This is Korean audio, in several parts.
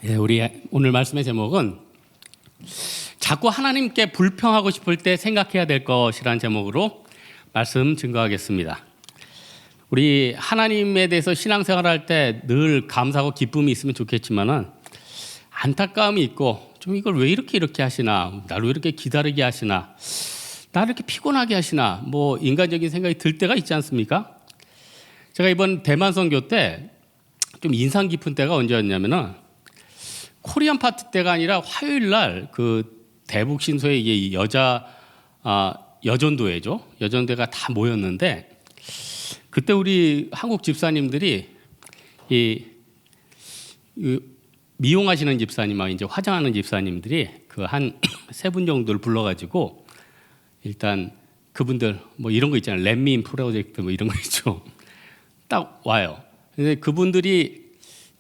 예, 우리 오늘 말씀의 제목은 자꾸 하나님께 불평하고 싶을 때 생각해야 될 것이라는 제목으로 말씀 증거하겠습니다. 우리 하나님에 대해서 신앙생활할 때 늘 감사하고 기쁨이 있으면 좋겠지만은 안타까움이 있고 좀 이걸 왜 이렇게 하시나, 나를 왜 이렇게 기다리게 하시나, 나를 이렇게 피곤하게 하시나, 뭐 인간적인 생각이 들 때가 있지 않습니까? 제가 이번 대만 선교 때 좀 인상 깊은 때가 언제였냐면은 코리안 파트 때가 아니라 화요일 날 그 대북 신소에 이게 여전도회죠. 여전도회가 다 모였는데 그때 우리 한국 집사님들이 이 미용하시는 집사님하고 이제 화장하는 집사님들이 그 한 세 분 정도를 불러가지고 일단 그분들 뭐 이런 거 있잖아요. 렛미인 프로젝트 뭐 이런 거 있죠. 딱 와요. 근데 그분들이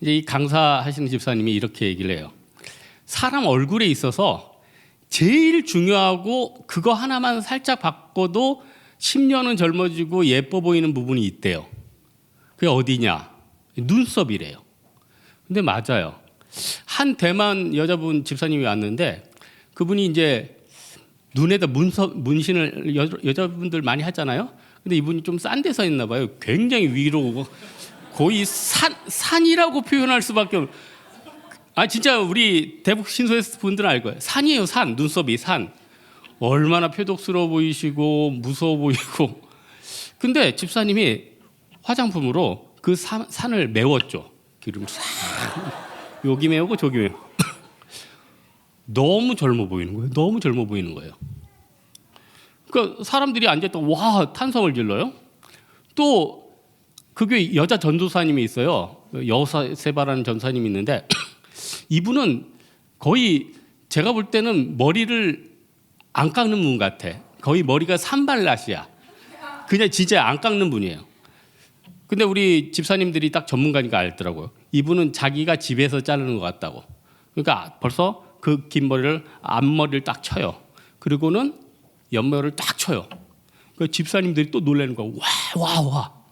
이제 이 강사하시는 집사님이 이렇게 얘기를 해요. 사람 얼굴에 있어서 제일 중요하고 그거 하나만 살짝 바꿔도 10년은 젊어지고 예뻐 보이는 부분이 있대요. 그게 어디냐? 눈썹이래요. 근데 맞아요. 한 대만 여자분 집사님이 왔는데 그분이 이제 눈에다 문신을 여자분들 많이 하잖아요. 근데 이분이 좀 싼 데서 했나 봐요. 굉장히 위로 거의 산이라고 표현할 수밖에 없는. 진짜 우리 대북 신소의 분들은 알 거예요. 산이에요, 산. 눈썹이 산. 얼마나 표독스러워 보이시고 무서워 보이고. 근데 집사님이 화장품으로 그 산을 메웠죠. 기름 싹. 여기 메우고 저기 메우고. 너무 젊어 보이는 거예요. 너무 젊어 보이는 거예요. 그러니까 사람들이 앉아있다가 와 탄성을 질러요. 또 그 교회 여자 전도사님이 있어요. 여사세바라는 전사님이 있는데 이분은 거의 제가 볼 때는 머리를 안 깎는 분 같아. 거의 머리가 산발라시야. 그냥 진짜 안 깎는 분이에요. 근데 우리 집사님들이 딱 전문가니까 알더라고요. 이분은 자기가 집에서 자르는 것 같다고. 그러니까 벌써 그 긴 머리를 앞머리를 딱 쳐요. 그리고는 옆머리를 딱 쳐요. 그 집사님들이 또 놀라는 거야. 와.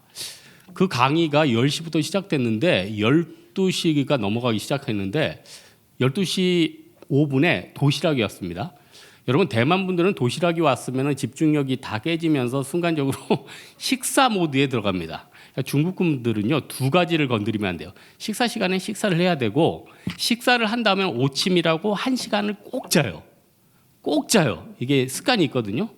그 강의가 10시부터 시작됐는데 12시가 넘어가기 시작했는데 12시 5분에 도시락이 왔습니다. 여러분 대만 분들은 도시락이 왔으면 집중력이 다 깨지면서 순간적으로 식사 모드에 들어갑니다. 그러니까 중국 분들은요 2가지를 건드리면 안 돼요. 식사 시간에 식사를 해야 되고 식사를 한 다음에 오침이라고 1시간을 꼭 자요. 꼭 자요. 이게 습관이 있거든요.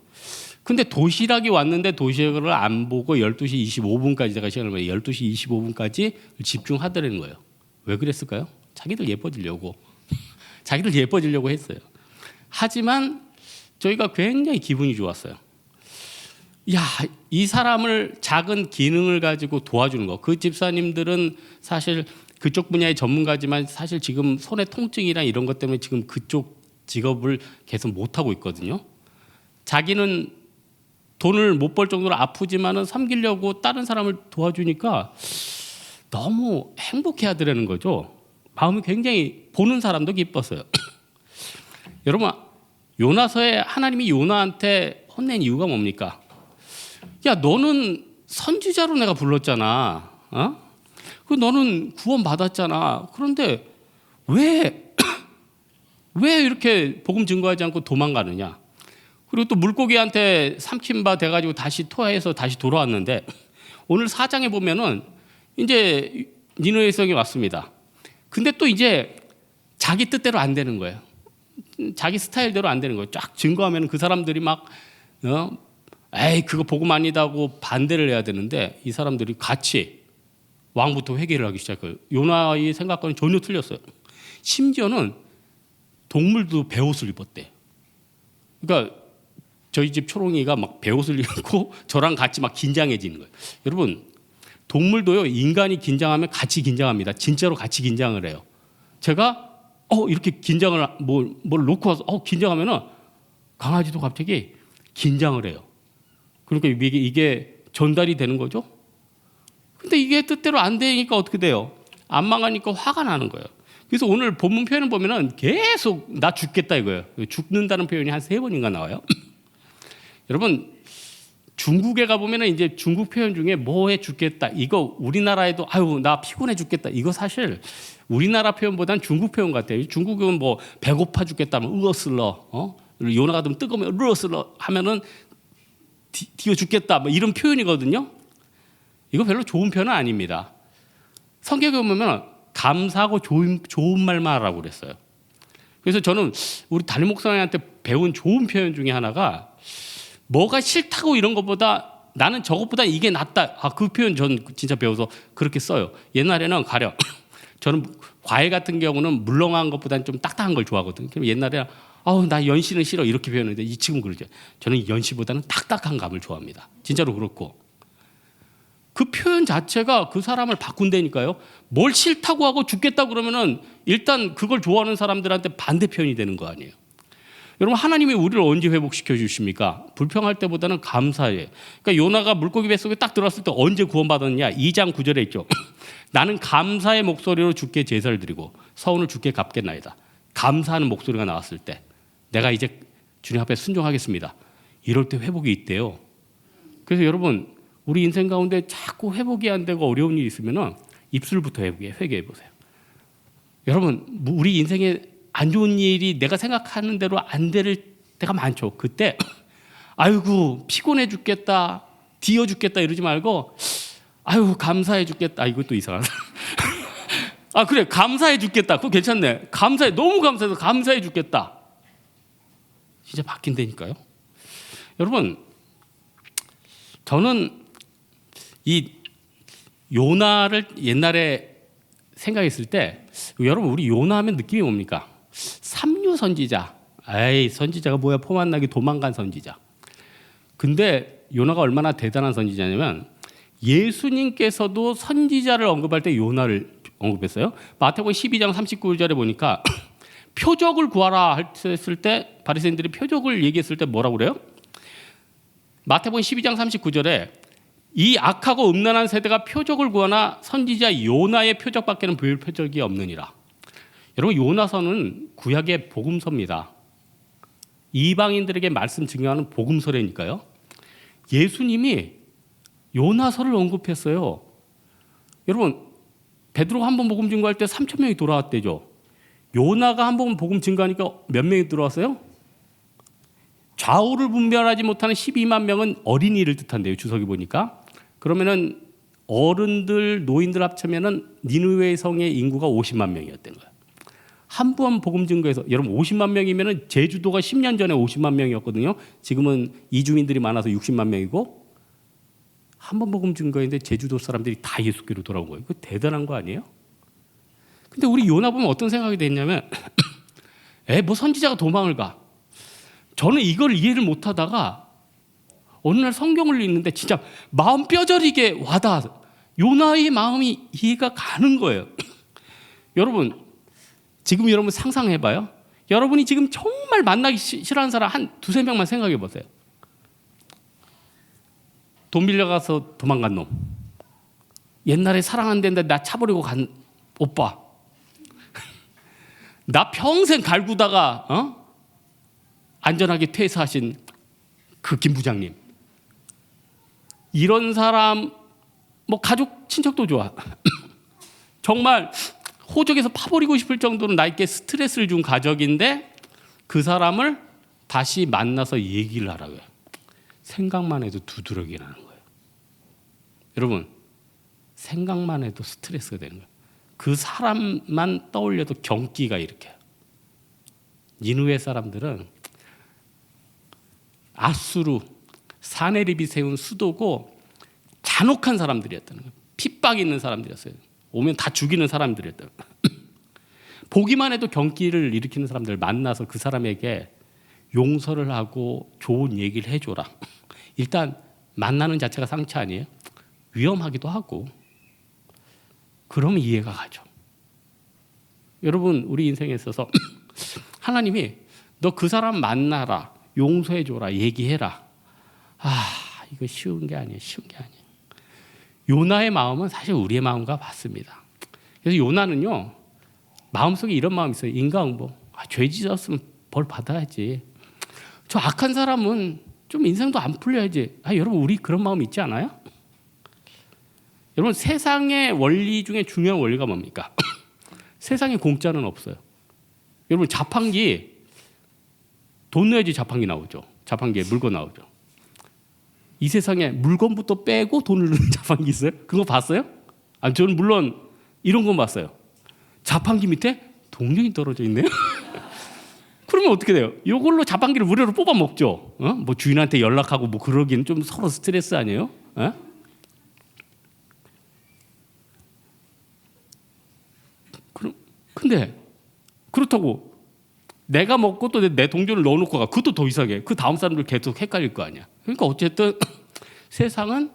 근데 도시락이 왔는데 도시락을 안 보고 12시 25분까지 제가 시간을 봐요. 12시 25분까지 집중하더라는 거예요. 왜 그랬을까요? 자기들 예뻐지려고. 자기들 예뻐지려고 했어요. 하지만 저희가 굉장히 기분이 좋았어요. 야, 이 사람을 작은 기능을 가지고 도와주는 거. 그 집사님들은 사실 그쪽 분야의 전문가지만 사실 지금 손의 통증이나 이런 것 때문에 지금 그쪽 직업을 계속 못하고 있거든요. 자기는 돈을 못 벌 정도로 아프지만은 섬기려고 다른 사람을 도와주니까 너무 행복해 하더라는 거죠. 마음이 굉장히 보는 사람도 기뻤어요. 여러분, 요나서에 하나님이 요나한테 혼낸 이유가 뭡니까? 야, 너는 선지자로 내가 불렀잖아. 그 너는 구원 받았잖아. 그런데 왜 이렇게 복음 증거하지 않고 도망가느냐? 그리고 또 물고기한테 삼킨 바 돼가지고 다시 토해서 다시 돌아왔는데 오늘 4장에 보면은 이제 니느웨 성이 왔습니다. 근데 또 이제 자기 뜻대로 안 되는 거예요. 자기 스타일대로 안 되는 거예요. 쫙 증거하면 그 사람들이 막 에이 그거 복음 아니다고 반대를 해야 되는데 이 사람들이 같이 왕부터 회개를 하기 시작해요. 요나의 생각과는 전혀 틀렸어요. 심지어는 동물도 베옷을 입었대. 그러니까 저희 집 초롱이가 막 베옷을 입고 저랑 같이 막 긴장해지는 거예요. 여러분 동물도요 인간이 긴장하면 같이 긴장합니다. 진짜로 같이 긴장을 해요. 제가 이렇게 긴장을 뭘 놓고 와서 긴장하면은 강아지도 갑자기 긴장을 해요. 그러니까 이게 전달이 되는 거죠. 근데 이게 뜻대로 안 되니까 어떻게 돼요? 안 망하니까 화가 나는 거예요. 그래서 오늘 본문 표현을 보면은 계속 나 죽겠다 이거예요. 죽는다는 표현이 한 3번인가 나와요. 여러분 중국에 가보면 이제 중국 표현 중에 뭐해 죽겠다. 이거 우리나라에도 아유, 나 피곤해 죽겠다. 이거 사실 우리나라 표현보다는 중국 표현 같아요. 중국은 뭐 배고파 죽겠다 하면 으어슬러, 요나가 좀 뜨거우면 으어슬러 하면은 뒤어 죽겠다. 뭐 이런 표현이거든요. 이거 별로 좋은 표현은 아닙니다. 성경에 보면 감사하고 좋은 말만 하라고 그랬어요. 그래서 저는 우리 담임 목사님한테 배운 좋은 표현 중에 하나가 뭐가 싫다고 이런 것보다 나는 저것보다 이게 낫다. 그 표현 전 진짜 배워서 그렇게 써요. 옛날에는 가령 저는 과일 같은 경우는 물렁한 것보다는 좀 딱딱한 걸 좋아하거든요. 그럼 옛날에 나 연시는 싫어 이렇게 표현했는데 지금 그러죠. 저는 연시보다는 딱딱한 감을 좋아합니다. 진짜로 그렇고 그 표현 자체가 그 사람을 바꾼다니까요. 뭘 싫다고 하고 죽겠다 그러면은 일단 그걸 좋아하는 사람들한테 반대편이 되는 거 아니에요. 여러분 하나님이 우리를 언제 회복시켜 주십니까? 불평할 때보다는 감사해. 그러니까 요나가 물고기 뱃속에 딱 들어왔을 때 언제 구원받았냐? 2장 9절에 있죠. 나는 감사의 목소리로 주께 제사를 드리고 서운을 주께 갚겠나이다. 감사하는 목소리가 나왔을 때 내가 이제 주님 앞에 순종하겠습니다. 이럴 때 회복이 있대요. 그래서 여러분 우리 인생 가운데 자꾸 회복이 안 되고 어려운 일이 있으면 입술부터 회개해 보세요. 여러분 우리 인생에 안 좋은 일이 내가 생각하는 대로 안 될 때가 많죠. 그때 아이고 피곤해 죽겠다, 뒤어 죽겠다 이러지 말고 아유 감사해 죽겠다. 이것도 이상하다. 그래 감사해 죽겠다. 그거 괜찮네. 감사해 너무 감사해서 감사해 죽겠다. 진짜 바뀐다니까요. 여러분 저는 이 요나를 옛날에 생각했을 때 여러분 우리 요나 하면 느낌이 뭡니까? 삼류 선지자. 선지자가 뭐야? 포 만나기 도망간 선지자. 근데 요나가 얼마나 대단한 선지자냐면 예수님께서도 선지자를 언급할 때 요나를 언급했어요. 마태복음 12장 39절에 보니까 표적을 구하라 했을 때 바리새인들이 표적을 얘기했을 때 뭐라고 그래요? 마태복음 12장 39절에 이 악하고 음란한 세대가 표적을 구하나 선지자 요나의 표적밖에는 보일 표적이 없느니라. 여러분 요나서는 구약의 복음서입니다. 이방인들에게 말씀 증거하는 복음서라니까요. 예수님이 요나서를 언급했어요. 여러분 베드로가 한 번 복음 증거할 때 3,000명이 돌아왔대죠. 요나가 한 번 복음 증거하니까 몇 명이 들어왔어요? 좌우를 분별하지 못하는 12만 명은 어린이를 뜻한대요. 주석이 보니까. 그러면은 어른들 노인들 합치면은 니느웨 성의 인구가 50만 명이었던 거예요. 한 번 복음 증거해서 여러분 50만 명이면은 제주도가 10년 전에 50만 명이었거든요. 지금은 이주민들이 많아서 60만 명이고 한 번 복음 증거했는데 제주도 사람들이 다 예수께로 돌아온 거예요. 그거 대단한 거 아니에요? 근데 우리 요나 보면 어떤 생각이 됐냐면 뭐 선지자가 도망을 가. 저는 이걸 이해를 못하다가 어느 날 성경을 읽는데 진짜 마음 뼈저리게 와닿아서 요나의 마음이 이해가 가는 거예요. 여러분 지금 여러분 상상해봐요. 여러분이 지금 정말 만나기 싫어하는 사람 한 두세 명만 생각해 보세요. 돈 빌려가서 도망간 놈, 옛날에 사랑한다는데 나 차버리고 간 오빠, 나 평생 갈구다가 안전하게 퇴사하신 그 김 부장님, 이런 사람 뭐 가족 친척도 좋아. 정말 호적에서 파버리고 싶을 정도로 나에게 스트레스를 준 가족인데 그 사람을 다시 만나서 얘기를 하라고요. 생각만 해도 두드러기 나는 거예요. 여러분 생각만 해도 스트레스가 되는 거예요. 그 사람만 떠올려도 경기가 일으켜요. 니느웨 사람들은 아수르 사네립이 세운 수도고 잔혹한 사람들이었다는 거예요. 핍박 있는 사람들이었어요. 오면 다 죽이는 사람들이었다. 보기만 해도 경기를 일으키는 사람들을 만나서 그 사람에게 용서를 하고 좋은 얘기를 해줘라. 일단 만나는 자체가 상처 아니에요? 위험하기도 하고. 그러면 이해가 가죠. 여러분 우리 인생에 있어서 하나님이 너 그 사람 만나라, 용서해줘라, 얘기해라. 이거 쉬운 게 아니에요. 쉬운 게 아니에요. 요나의 마음은 사실 우리의 마음과 같습니다. 그래서 요나는요 마음속에 이런 마음이 있어요. 인과응보. 죄 지었으면 벌 받아야지. 저 악한 사람은 좀 인생도 안 풀려야지. 여러분 우리 그런 마음 있지 않아요? 여러분 세상의 원리 중에 중요한 원리가 뭡니까? 세상에 공짜는 없어요. 여러분 자판기 돈 내야지 자판기 나오죠. 자판기에 물건 나오죠. 이 세상에 물건부터 빼고 돈을 넣는 자판기 있어요? 그거 봤어요? 저는 물론 이런 건 봤어요. 자판기 밑에 동전이 떨어져 있네요. 그러면 어떻게 돼요? 이걸로 자판기를 무료로 뽑아 먹죠. 뭐 주인한테 연락하고 뭐 그러기는 좀 서로 스트레스 아니에요? 근데 그렇다고 내가 먹고 또 내 동전을 넣어놓고 가. 그것도 더 이상해. 그 다음 사람들 계속 헷갈릴 거 아니야. 그러니까 어쨌든 세상은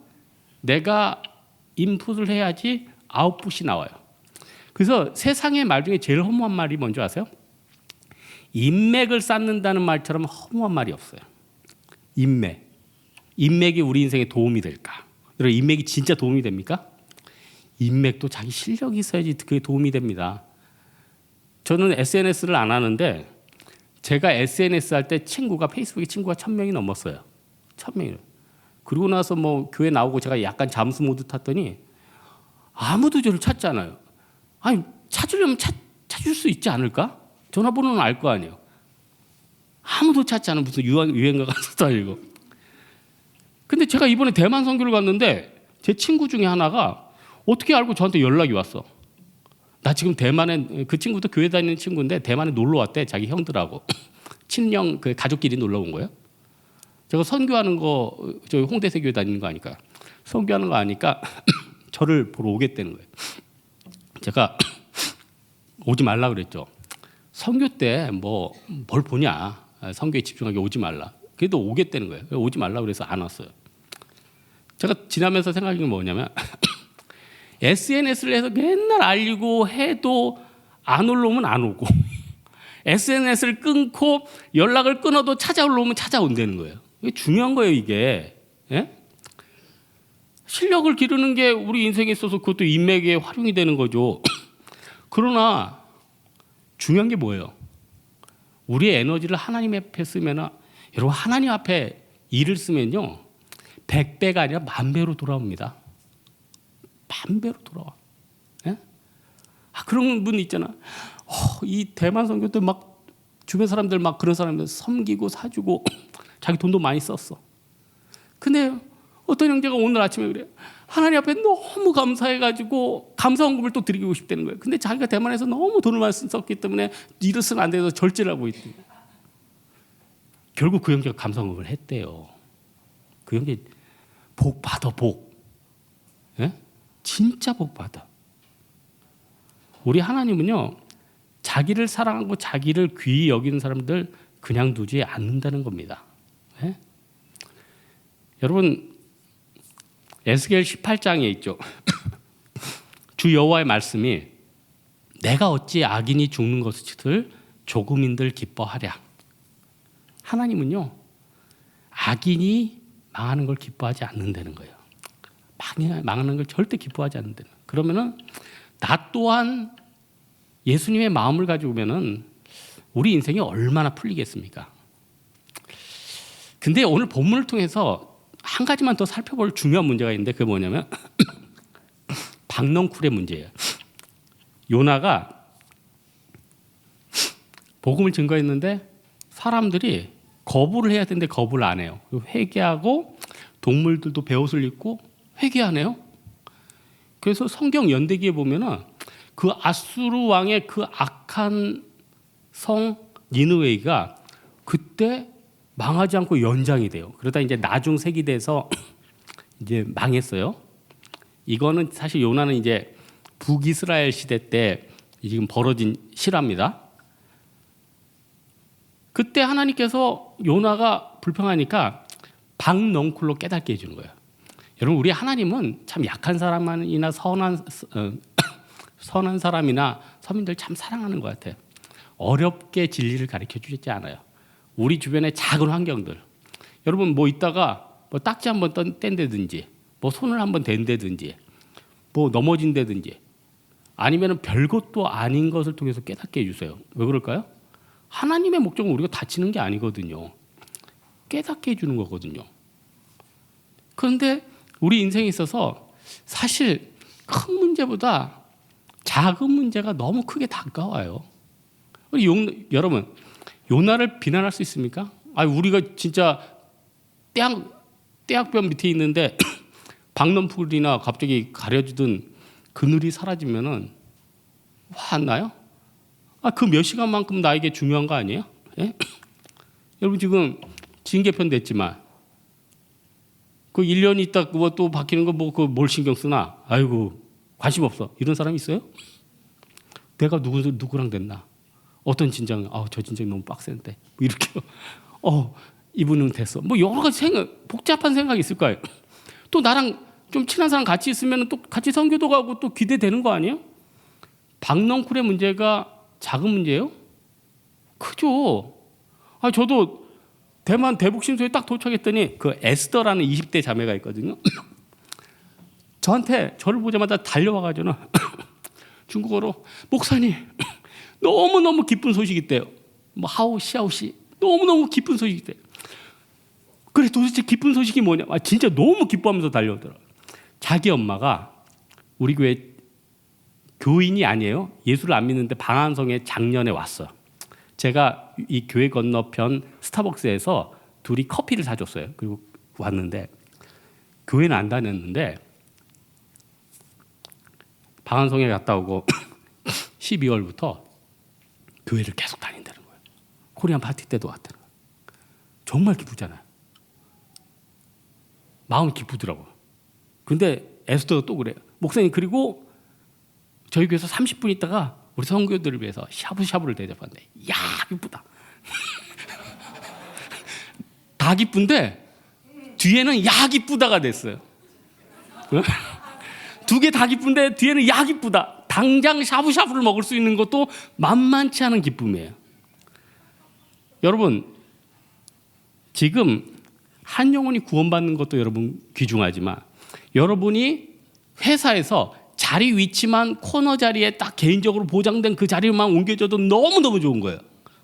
내가 인풋을 해야지 아웃풋이 나와요. 그래서 세상의 말 중에 제일 허무한 말이 뭔지 아세요? 인맥을 쌓는다는 말처럼 허무한 말이 없어요. 인맥이 우리 인생에 도움이 될까? 여러분 인맥이 진짜 도움이 됩니까? 인맥도 자기 실력이 있어야지 그게 도움이 됩니다. 저는 SNS를 안 하는데 제가 SNS 할 때 페이스북에 친구가 1000명이 넘었어요. 1000명이. 그리고 나서 뭐 교회 나오고 제가 약간 잠수 모드 탔더니 아무도 저를 찾지 않아요. 찾으려면 찾을 수 있지 않을까? 전화번호는 알 거 아니에요. 아무도 찾지 않은 무슨 유행가가 스타일이고. 근데 제가 이번에 대만 선교를 갔는데 제 친구 중에 하나가 어떻게 알고 저한테 연락이 왔어. 나 지금 대만에 그 친구도 교회 다니는 친구인데 대만에 놀러 왔대. 자기 형들하고 친형 그 가족끼리 놀러 온 거예요. 제가 선교하는 거 저 홍대세 교회 다니는 거 아니까 선교하는 거 아니까 저를 보러 오겠다는 거예요. 제가 오지 말라 그랬죠. 선교 때 뭐 뭘 보냐. 선교에 집중하게 오지 말라. 그래도 오겠다는 거예요. 오지 말라 그래서 안 왔어요. 제가 지나면서 생각한 게 뭐냐면 SNS를 해서 맨날 알리고 해도 안 올라오면 안 오고 SNS를 끊고 연락을 끊어도 찾아올라오면 찾아온다는 거예요. 이게 중요한 거예요, 이게. 예? 실력을 기르는 게 우리 인생에 있어서 그것도 인맥에 활용이 되는 거죠. 그러나 중요한 게 뭐예요? 우리의 에너지를 하나님 앞에 쓰면 여러분 하나님 앞에 일을 쓰면요 100배가 아니라 10,000배로 돌아옵니다. 10,000배로 돌아와. 예? 그런 분 있잖아. 이 대만 선교 때 막 주변 사람들 막 그런 사람들 섬기고 사주고 자기 돈도 많이 썼어. 근데 어떤 형제가 오늘 아침에 그래. 하나님 앞에 너무 감사해가지고 감사원금을 또 드리고 싶다는 거예요. 근데 자기가 대만에서 너무 돈을 많이 썼기 때문에 일을 쓰면 안 돼서 절제를 하고 있대. 결국 그 형제가 감사원금을 했대요. 그 형제 복 받아 복. 예? 진짜 복 받아. 우리 하나님은요 자기를 사랑하고 자기를 귀히 여기는 사람들 그냥 두지 않는다는 겁니다. 예? 여러분 에스겔 18장에 있죠. 주 여호와의 말씀이 내가 어찌 악인이 죽는 것을 조금인들 기뻐하랴. 하나님은요 악인이 망하는 걸 기뻐하지 않는다는 거예요. 망하는 걸 절대 기뻐하지 않는다는 거예요. 그러면은 나 또한 예수님의 마음을 가지고 오면은 우리 인생이 얼마나 풀리겠습니까? 근데 오늘 본문을 통해서 한 가지만 더 살펴볼 중요한 문제가 있는데 그게 뭐냐면 박넝쿨의 문제예요. 요나가 복음을 증거했는데 사람들이 거부를 해야 되는데 거부를 안 해요. 회개하고 동물들도 베옷을 입고 회개하네요. 그래서 성경 연대기에 보면은 그 아수르 왕의 그 악한 성 니느웨가 그때 망하지 않고 연장이 돼요. 그러다 이제 나중 세기돼서 이제 망했어요. 이거는 사실 요나는 이제 북이스라엘 시대 때 지금 벌어진 실화입니다. 그때 하나님께서 요나가 불평하니까 박넝쿨로 깨닫게 해주는 거예요. 여러분 우리 하나님은 참 약한 사람이나 선한 사람이나 서민들 참 사랑하는 것 같아요. 어렵게 진리를 가르쳐 주지 않아요. 우리 주변의 작은 환경들. 여러분 뭐 있다가 뭐 딱지 한번 뗀다든지 뭐 손을 한번 댄다든지 뭐 넘어진다든지 아니면 별것도 아닌 것을 통해서 깨닫게 해주세요. 왜 그럴까요? 하나님의 목적은 우리가 다치는 게 아니거든요. 깨닫게 해주는 거거든요. 그런데 우리 인생에 있어서 사실 큰 문제보다 작은 문제가 너무 크게 다가와요. 여러분, 요나를 비난할 수 있습니까? 우리가 진짜 떼약볕 밑에 있는데 박넝쿨이나 갑자기 가려지던 그늘이 사라지면은 화 안 나요? 그 몇 시간만큼 나에게 중요한 거 아니에요? 예? 여러분 지금 징계편 됐지만 그 1년 있다 그거 또 바뀌는 거 뭐 그 뭘 신경 쓰나? 아이고 관심 없어. 이런 사람 있어요? 내가 누구랑 됐나? 어떤 진정? 저 진정 너무 빡센데. 뭐 이렇게 이분은 됐어. 뭐 여러 가지 복잡한 생각이 있을 거예요. 또 나랑 좀 친한 사람 같이 있으면 또 같이 선교도 가고 또 기대되는 거 아니에요? 박넝쿨의 문제가 작은 문제예요? 크죠. 저도 대만 대북신소에 딱 도착했더니 그 에스더라는 20대 자매가 있거든요. 저를 보자마자 달려와가지고는 중국어로 목사님 너무너무 기쁜 소식이 있대요. 뭐 하오시아오시 너무너무 기쁜 소식이 있대요. 그래 도대체 기쁜 소식이 뭐냐? 진짜 너무 기뻐하면서 달려오더라고요. 자기 엄마가 우리 교회 교인이 아니에요. 예수를 안 믿는데 방한성에 작년에 왔어. 제가 이 교회 건너편 스타벅스에서 둘이 커피를 사줬어요. 그리고 왔는데 교회는 안 다녔는데 방한성에 갔다 오고 12월부터 교회를 계속 다닌다는 거예요. 코리안 파티 때도 왔다는 거예요. 정말 기쁘잖아요. 마음이 기쁘더라고요. 근데 에스더가 또 그래요. 목사님 그리고 저희 교회에서 30분 있다가 우리 성교들을 위해서 샤브샤브를 대접한대. 이야 기쁘다. 다 기쁜데 뒤에는 야 기쁘다가 됐어요. 두 개 다 기쁜데 뒤에는 야 기쁘다. 당장 샤브샤브를 먹을 수 있는 것도 만만치 않은 기쁨이에요. 여러분 지금 한 영혼이 구원받는 것도 여러분 귀중하지만 여러분이 회사에서 자리 위치만 코너 자리에 딱 개인적으로 보장된 그 자리만 옮겨줘도 너무너무 좋은 거예요.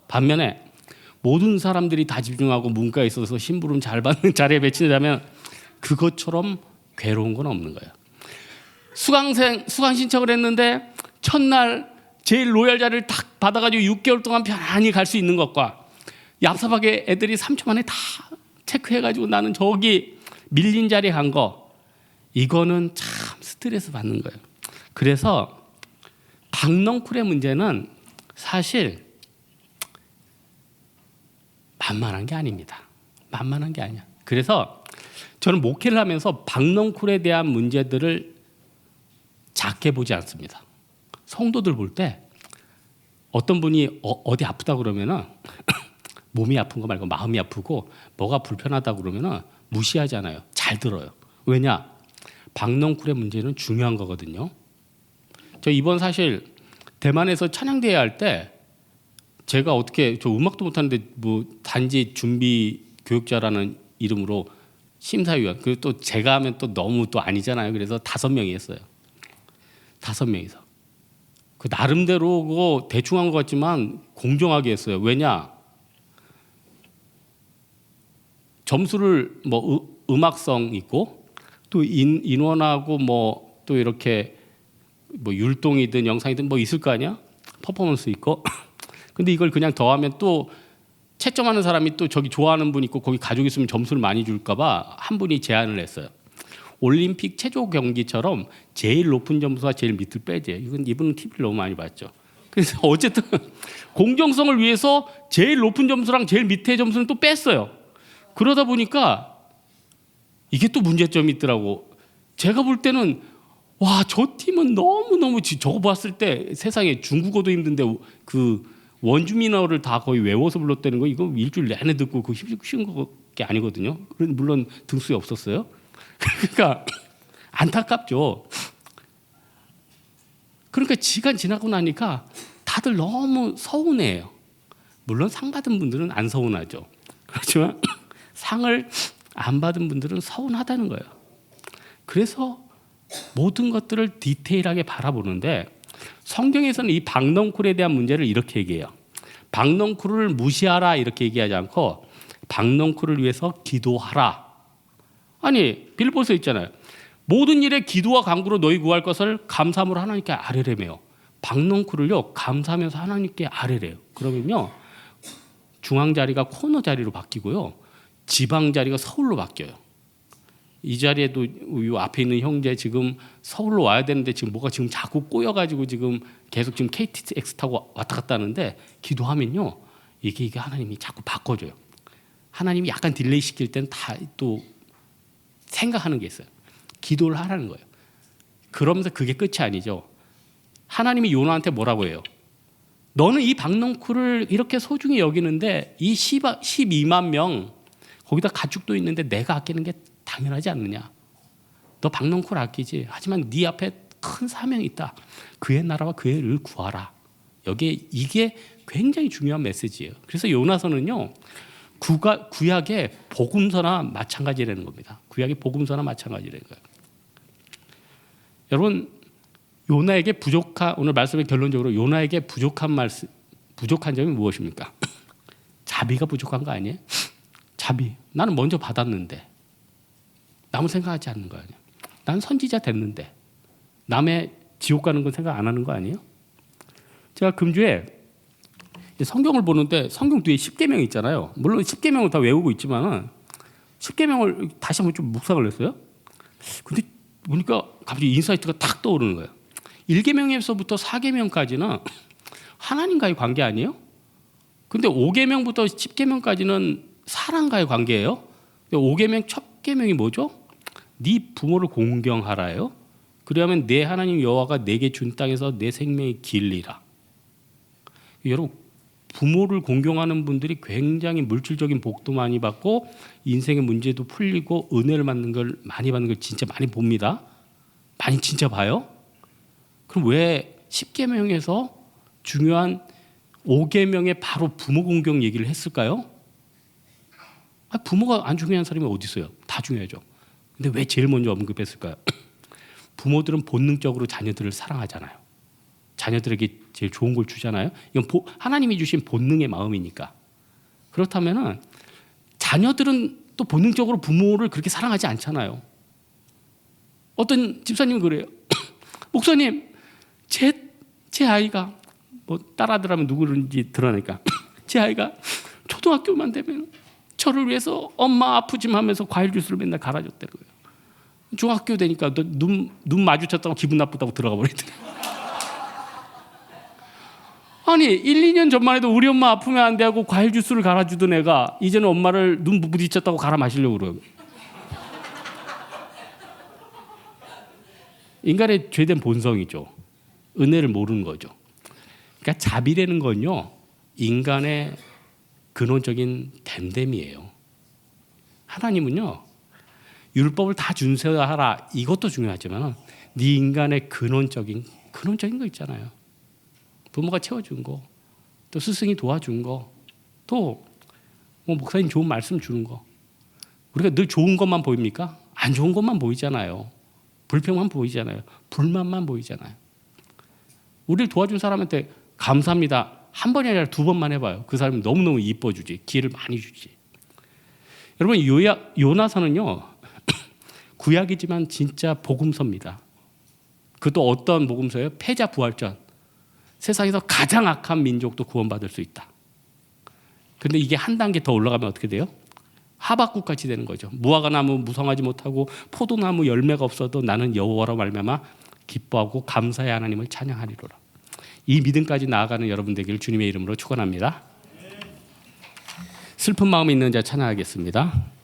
반면에 모든 사람들이 다 집중하고 문과에 있어서 심부름 잘 받는 자리에 배치되자면 그것처럼 괴로운 건 없는 거예요. 수강 신청을 했는데 첫날 제일 로얄 자리를 딱 받아가지고 6개월 동안 편안히 갈 수 있는 것과 얍삽하게 애들이 3초 만에 다 체크해가지고 나는 저기 밀린 자리에 간 거, 이거는 참 스트레스 받는 거예요. 그래서 박넝쿨의 문제는 사실 만만한 게 아닙니다. 만만한 게 아니야. 그래서 저는 목회를 하면서 박넝쿨에 대한 문제들을 작게 보지 않습니다. 성도들 볼 때 어떤 분이 어디 아프다 그러면은 몸이 아픈 거 말고 마음이 아프고 뭐가 불편하다 그러면은 무시하잖아요. 잘 들어요. 왜냐? 박넝쿨의 문제는 중요한 거거든요. 저 이번 사실 대만에서 찬양대회 할 때 제가 어떻게 저 음악도 못하는데 뭐 단지 준비 교육자라는 이름으로 심사위원, 그리고 또 제가 하면 또 너무 또 아니잖아요. 그래서 5명이 했어요. 5명이서 그 나름대로 그거 대충 한 것 같지만 공정하게 했어요. 왜냐? 점수를 뭐 음악성 있고 또 인원하고 뭐 또 이렇게 뭐 율동이든 영상이든 뭐 있을 거 아니야? 퍼포먼스 있고. 근데 이걸 그냥 더하면 또 채점하는 사람이 또 저기 좋아하는 분 있고 거기 가족 있으면 점수를 많이 줄까 봐 한 분이 제안을 했어요. 올림픽 체조 경기처럼 제일 높은 점수와 제일 밑을 빼지. 이분은 TV를 너무 많이 봤죠. 그래서 어쨌든 공정성을 위해서 제일 높은 점수랑 제일 밑에 점수는 또 뺐어요. 그러다 보니까 이게 또 문제점이 있더라고. 제가 볼 때는 와, 저 팀은 너무너무 저거 봤을 때 세상에 중국어도 힘든데 그 원주민어를 다 거의 외워서 불렀다는 거 이거 일주일 내내 듣고 그 쉬운 게 아니거든요. 물론 등수에 없었어요. 그러니까 안타깝죠. 그러니까 시간 지나고 나니까 다들 너무 서운해요. 물론 상 받은 분들은 안 서운하죠. 그렇지만 상을 안 받은 분들은 서운하다는 거예요. 그래서 모든 것들을 디테일하게 바라보는데 성경에서는 이 박넝쿨에 대한 문제를 이렇게 얘기해요. 박넝쿨을 무시하라 이렇게 얘기하지 않고 박넝쿨을 위해서 기도하라. 아니 빌보서에 있잖아요. 모든 일에 기도와 간구로 너희 구할 것을 감사함으로 하나님께 아뢰래매요. 박넝쿨을요 감사하면서 하나님께 아뢰래요. 그러면요 중앙 자리가 코너 자리로 바뀌고요, 지방 자리가 서울로 바뀌어요. 이 자리에도 이 앞에 있는 형제 지금 서울로 와야 되는데 지금 뭐가 지금 자꾸 꼬여가지고 지금 계속 지금 KTX 타고 왔다 갔다 하는데, 기도하면요 이게 하나님이 자꾸 바꿔줘요. 하나님이 약간 딜레이 시킬 때는 다 또 생각하는 게 있어요. 기도를 하라는 거예요. 그러면서 그게 끝이 아니죠. 하나님이 요나한테 뭐라고 해요? 너는 이 박넝쿨을 이렇게 소중히 여기는데 이 12만 명 거기다 가축도 있는데 내가 아끼는 게 당연하지 않느냐. 너 박넝쿨 아끼지. 하지만 네 앞에 큰 사명이 있다. 그의 나라와 그의 의를 구하라. 이게 굉장히 중요한 메시지예요. 그래서 요나서는요 구약의 복음서나 마찬가지라는 겁니다. 구약의 복음서나 마찬가지라는 거예요. 여러분, 요나에게 오늘 말씀의 결론적으로 요나에게 부족한 점이 무엇입니까? 자비가 부족한 거 아니에요? 자비. 나는 먼저 받았는데 남을 생각하지 않는 거 아니에요? 난 선지자 됐는데 남의 지옥 가는 건 생각 안 하는 거 아니에요? 제가 금주에 성경을 보는데 성경 뒤에 10계명이 있잖아요. 물론 10계명을 다 외우고 있지만 10계명을 다시 한번 좀 묵상을 했어요. 근데 보니까 갑자기 인사이트가 탁 떠오르는 거예요. 1계명에서부터 4계명까지는 하나님과의 관계 아니에요? 근데 5계명부터 10계명까지는 사람과의 관계예요. 5계명 첫 계명이 뭐죠? 네 부모를 공경하라요. 그러면 내 하나님 여호와가 내게 준 땅에서 내 생명이 길리라. 여러분, 부모를 공경하는 분들이 굉장히 물질적인 복도 많이 받고 인생의 문제도 풀리고 은혜를 많이 받는 걸 진짜 많이 봅니다. 많이 진짜 봐요. 그럼 왜 10계명에서 중요한 5계명에 바로 부모 공경 얘기를 했을까요? 부모가 안 중요한 사람이 어디 있어요? 다 중요하죠. 근데 왜 제일 먼저 언급했을까요? 부모들은 본능적으로 자녀들을 사랑하잖아요. 자녀들에게 제일 좋은 걸 주잖아요. 이건 하나님이 주신 본능의 마음이니까. 그렇다면 자녀들은 또 본능적으로 부모를 그렇게 사랑하지 않잖아요. 어떤 집사님은 그래요. 목사님, 제 아이가 뭐 딸아들하면 누구든지 드러나니까 제 아이가 초등학교만 되면 저를 위해서 엄마 아프지마 하면서 과일 주스를 맨날 갈아줬다는 거예요. 중학교 되니까 눈 마주쳤다고 기분 나쁘다고 들어가 버리더라고요. 아니 1, 2년 전만 해도 우리 엄마 아프면 안 돼 하고 과일 주스를 갈아주던 애가 이제는 엄마를 눈 부딪혔다고 갈아 마시려고 그래요. 인간의 죄된 본성이죠. 은혜를 모르는 거죠. 그러니까 자비라는 건요 인간의 근원적인 됨됨이에요. 하나님은요 율법을 다 준수하라 이것도 중요하지만 네 인간의 근원적인 거 있잖아요. 부모가 채워준 거, 또 스승이 도와준 거, 또 뭐 목사님 좋은 말씀 주는 거. 우리가 늘 좋은 것만 보입니까? 안 좋은 것만 보이잖아요. 불평만 보이잖아요. 불만만 보이잖아요. 우리를 도와준 사람한테 감사합니다. 한 번이 아니라 2번만 해봐요. 그 사람이 너무너무 이뻐주지. 기회를 많이 주지. 여러분 요나서는요 구약이지만 진짜 복음서입니다. 그것도 어떤 복음서예요? 패자 부활전. 세상에서 가장 악한 민족도 구원받을 수 있다. 근데 이게 한 단계 더 올라가면 어떻게 돼요? 하박국같이 되는 거죠. 무화과 나무 무성하지 못하고 포도나무 열매가 없어도 나는 여호와로 말미암아 기뻐하고 감사의 하나님을 찬양하리로라. 이 믿음까지 나아가는 여러분 되기를 주님의 이름으로 축원합니다. 슬픈 마음이 있는 자 찬양하겠습니다.